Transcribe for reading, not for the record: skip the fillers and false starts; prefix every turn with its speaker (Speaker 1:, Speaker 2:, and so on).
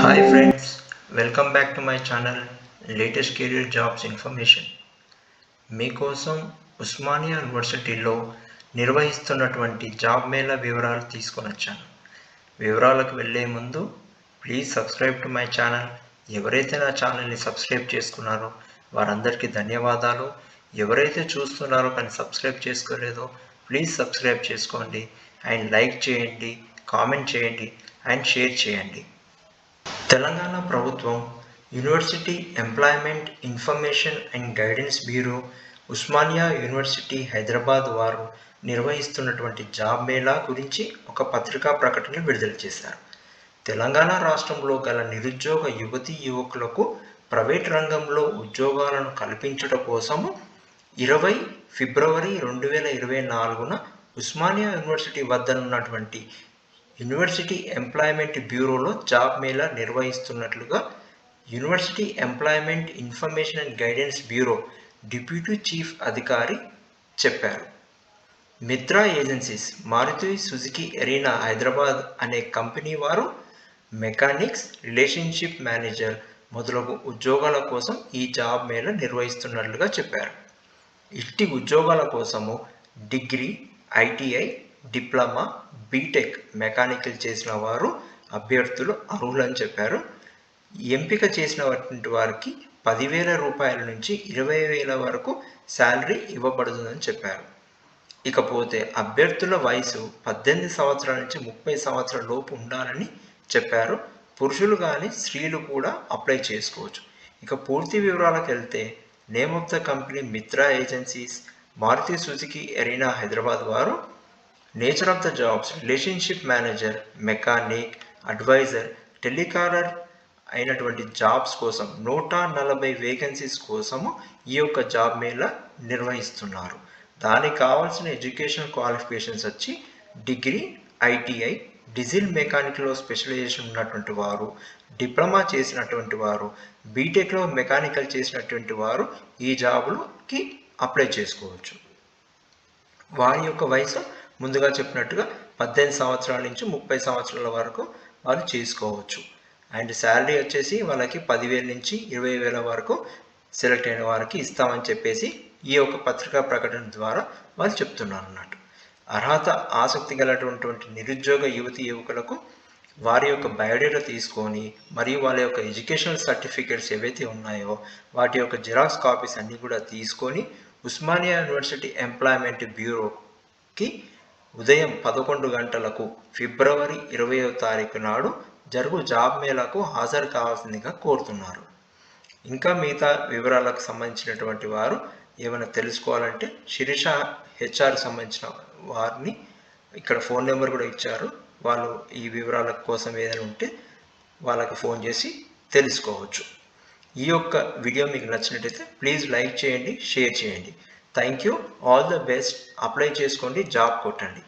Speaker 1: Hi friends, welcome back to my channel Latest Career Jobs Information. మీకోసం ఉస్మానియా యూనివర్సిటీలో నిర్వహిస్తున్నటువంటి job Mela వివరాలు తీసుకొని వచ్చాను. వివరాలకు వెళ్ళే ముందు please subscribe to my channel. ఎవరైతే నా ఛానల్ని సబ్స్క్రైబ్ చేసుకున్నారో వారందరికీ ధన్యవాదాలు. ఎవరైతే చూస్తున్నారో కానీ సబ్స్క్రైబ్ చేసుకోలేదో ప్లీజ్ సబ్స్క్రైబ్ చేసుకోండి అండ్ లైక్ చేయండి, కామెంట్ చేయండి అండ్ షేర్ చేయండి. తెలంగాణ ప్రభుత్వం university employment information and guidance bureau Osmania university Hyderabad వారు నిర్వహిస్తున్నటువంటి జాబ్ మేళా గురించి ఒక పత్రికా ప్రకటన విడుదల చేశారు. తెలంగాణ రాష్ట్రంలో గల నిరుద్యోగ యువతీ యువకులకు ప్రైవేట్ రంగంలో ఉద్యోగాలను కల్పించడం కోసము 20 ఫిబ్రవరి 2024 ఉస్మానియా యూనివర్సిటీ వద్దనున్నటువంటి యూనివర్సిటీ ఎంప్లాయ్మెంట్ బ్యూరోలో జాబ్ మేళా నిర్వహిస్తున్నట్లుగా university employment information and guidance bureau deputy chief అధికారి చెప్పారు. Mitra agencies, Maruti Suzuki Arena Hyderabad అనే కంపెనీ వారు మెకానిక్స్, రిలేషన్షిప్ మేనేజర్ మొదలగు ఉద్యోగాల కోసం ఈ జాబ్ మేళా నిర్వహిస్తున్నట్లుగా చెప్పారు. ఇట్టి ఉద్యోగాల కోసము degree, ITI, diploma, B Tech mechanical చేసిన వారు అభ్యర్థులు అర్హులని చెప్పారు. ఎంపిక చేసినటువంటి వారికి 10,000 రూపాయల నుంచి 20,000 వరకు శాలరీ ఇవ్వబడుతుందని చెప్పారు. ఇకపోతే అభ్యర్థుల వయసు 18 సంవత్సరాల నుంచి 30 సంవత్సరాల లోపు ఉండాలని చెప్పారు. పురుషులు కానీ స్త్రీలు కూడా అప్లై చేసుకోవచ్చు. ఇక పూర్తి వివరాలకు వెళ్తే name of the company Mitra agencies, Maruti Suzuki Arena Hyderabad వారు nature of the jobs relationship manager, mechanic, advisor, telecaller అయినటువంటి జాబ్స్ కోసం 140 వేకెన్సీస్ కోసము ఈ యొక్క జాబ్ మేళా నిర్వహిస్తున్నారు. దానికి కావాల్సిన ఎడ్యుకేషన్ క్వాలిఫికేషన్స్ వచ్చి డిగ్రీ, ఐటీఐ, డీజిల్ మెకానిక్లో స్పెషలైజేషన్ ఉన్నటువంటి వారు, డిప్లొమా చేసినటువంటి వారు, బీటెక్లో మెకానికల్ చేసినటువంటి వారు ఈ జాబులకి అప్లై చేసుకోవచ్చు. వారి యొక్క వయసు ముందుగా చెప్పినట్టుగా 18 సంవత్సరాల నుంచి 30 సంవత్సరాల వరకు వారు చేసుకోవచ్చు. అండ్ శాలరీ వచ్చేసి వాళ్ళకి 10,000 నుంచి 20,000 వరకు సెలెక్ట్ అయిన వారికి ఇస్తామని చెప్పేసి ఈ యొక్క పత్రికా ప్రకటన ద్వారా వాళ్ళు చెప్తున్నారు అన్నట్టు. అర్హత ఆసక్తి గలటువంటి నిరుద్యోగ యువతి యువకులకు వారి యొక్క బయోడేటా తీసుకొని మరియు వాళ్ళ యొక్క ఎడ్యుకేషనల్ సర్టిఫికేట్స్ ఏవైతే ఉన్నాయో వాటి యొక్క జిరాక్స్ కాపీస్ అన్నీ కూడా తీసుకొని ఉస్మానియా యూనివర్సిటీ ఎంప్లాయ్మెంట్ బ్యూరోకి ఉదయం 11 గంటలకు ఫిబ్రవరి 20వ తారీఖు నాడు జరుగు జాబ్ మేళాకు హాజరు కావాల్సిందిగా కోరుతున్నారు. ఇంకా మిగతా వివరాలకు సంబంధించినటువంటి వారు ఏమైనా తెలుసుకోవాలంటే శిరీష హెచ్ఆర్ సంబంధించిన వారిని ఇక్కడ ఫోన్ నెంబర్ కూడా ఇచ్చారు. వాళ్ళు ఈ వివరాల కోసం ఏదైనా ఉంటే వాళ్ళకి ఫోన్ చేసి తెలుసుకోవచ్చు. ఈ యొక్క వీడియో మీకు నచ్చినట్టయితే ప్లీజ్ లైక్ చేయండి, షేర్ చేయండి. Thank you, all the best. Apply చేసుకోండి, జాబ్ కొట్టండి.